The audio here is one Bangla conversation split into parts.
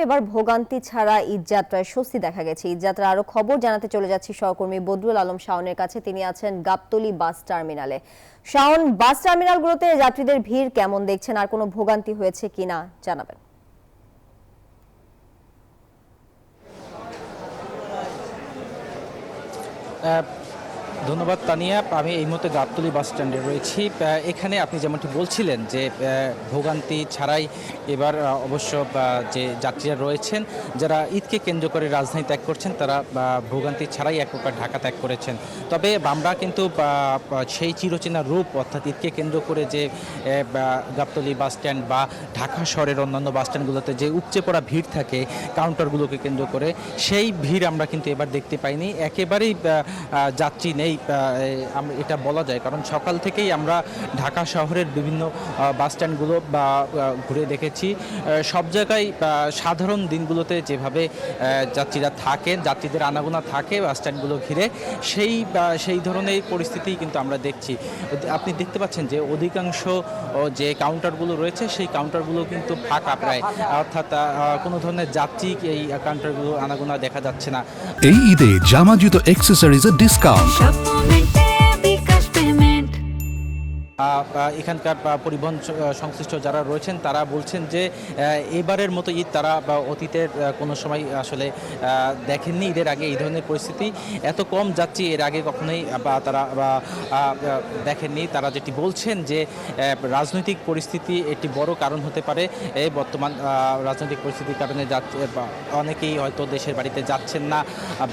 এবার ভোগান্তি ছাড়া ঈদযাত্রায় স্বস্তি দেখা গেছে। ঈদযাত্রা আরো খবর জানাতে চলে যাচ্ছি সহকর্মী বদরুল আলম শাওনের কাছে। তিনি আছেন গাবতলী বাস টার্মিনালে। শাওন, বাস টার্মিনালগুলোতে যাত্রীদের ভিড় কেমন দেখছেন, আর কোনো ভোগান্তি হয়েছে কিনা জানাবেন। ধন্যবাদ তানিয়া। আমি এই মুহূর্তে গাবতলী বাস স্ট্যান্ডে রয়েছি। এখানে আপনি যেমনটি বলছিলেন যে ভোগান্তি ছাড়াই এবার অবশ্য যে যাত্রীরা রয়েছেন, যারা ঈদকে কেন্দ্র করে রাজধানী ত্যাগ করছেন, তারা ভোগান্তি ছাড়াই এক প্রকার ঢাকা ত্যাগ করেছেন। তবে আমরা কিন্তু সেই চিরচেনা রূপ, অর্থাৎ ঈদকে কেন্দ্র করে যে গাবতলী বাস স্ট্যান্ড বা ঢাকা শহরের অন্যান্য বাস স্ট্যান্ডগুলোতে যে উপচে পড়া ভিড় থাকে কাউন্টারগুলোকে কেন্দ্র করে, সেই ভিড় আমরা কিন্তু এবার দেখতে পাইনি। একেবারেই যাত্রী নেই এটা বলা যায়, কারণ সকাল থেকেই আমরা ঢাকা শহরের বিভিন্ন বাস স্ট্যান্ডগুলো ঘুরে দেখেছি। সব জায়গায় সাধারণ দিনগুলোতে যেভাবে যাত্রীরা থাকেন, যাত্রীদের আনাগোনা থাকে বাস স্ট্যান্ডগুলো ঘিরে, সেই ধরনের পরিস্থিতি কিন্তু আমরা দেখছি। আপনি দেখতে পাচ্ছেন যে অধিকাংশ যে কাউন্টারগুলো রয়েছে সেই কাউন্টারগুলো কিন্তু ফাঁকা প্রায়, অর্থাৎ কোনো ধরনের যাত্রী এই কাউন্টারগুলো আনাগোনা দেখা যাচ্ছে না। এই ঈদে জামা জুতো অ্যাক্সেসরিজের ডিসকাউন্ট। এখানকার পরিবহন সংশ্লিষ্ট যারা রয়েছেন তারা বলছেন যে এবারের মতো ঈদ তারা অতীতের কোনো সময় আসলে দেখেননি। ঈদের আগে এই ধরনের পরিস্থিতি, এত কম যাত্রী এর আগে কখনোই তারা দেখেননি। তারা যেটি বলছেন যে রাজনৈতিক পরিস্থিতি একটি বড় কারণ হতে পারে। বর্তমান রাজনৈতিক পরিস্থিতির কারণে অনেকেই হয়তো দেশের বাড়িতে যাচ্ছেন না,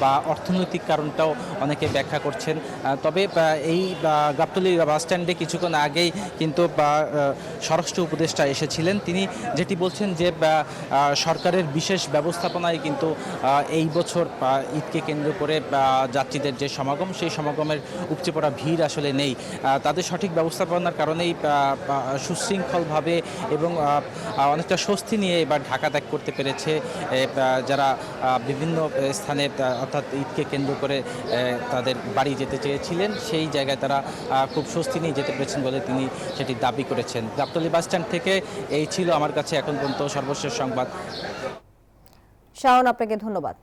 বা অর্থনৈতিক কারণটাও অনেকে ব্যাখ্যা করছেন। তবে এই গাবতলী বাস স্ট্যান্ডে কিছুক্ষণ আগেই কিন্তু স্বরাষ্ট্র উপদেষ্টা এসেছিলেন। তিনি যেটি বলছেন যে সরকারের বিশেষ ব্যবস্থাপনায় কিন্তু এই বছর ঈদকে কেন্দ্র করে যাত্রীদের যে সমাগম, সেই সমাগমের উপচে পড়া ভিড় আসলে নেই। তাদের সঠিক ব্যবস্থাপনার কারণেই সুশৃঙ্খলভাবে এবং অনেকটা স্বস্তি নিয়ে এবার ঢাকা ত্যাগ করতে পেরেছে যারা বিভিন্ন স্থানে, অর্থাৎ ঈদকে কেন্দ্র করে তাদের বাড়ি যেতে চেয়েছিলেন, সেই জায়গায় তারা খুব স্বস্তি নিয়ে যেতে পেরেছেন বলে তিনি সেটি দাবি করেছেন। গাবতলী বাস স্ট্যান্ড থেকে এই ছিল আমার কাছে এখন পর্যন্ত সর্বশেষ সংবাদ। শাওন, আপনাকে ধন্যবাদ।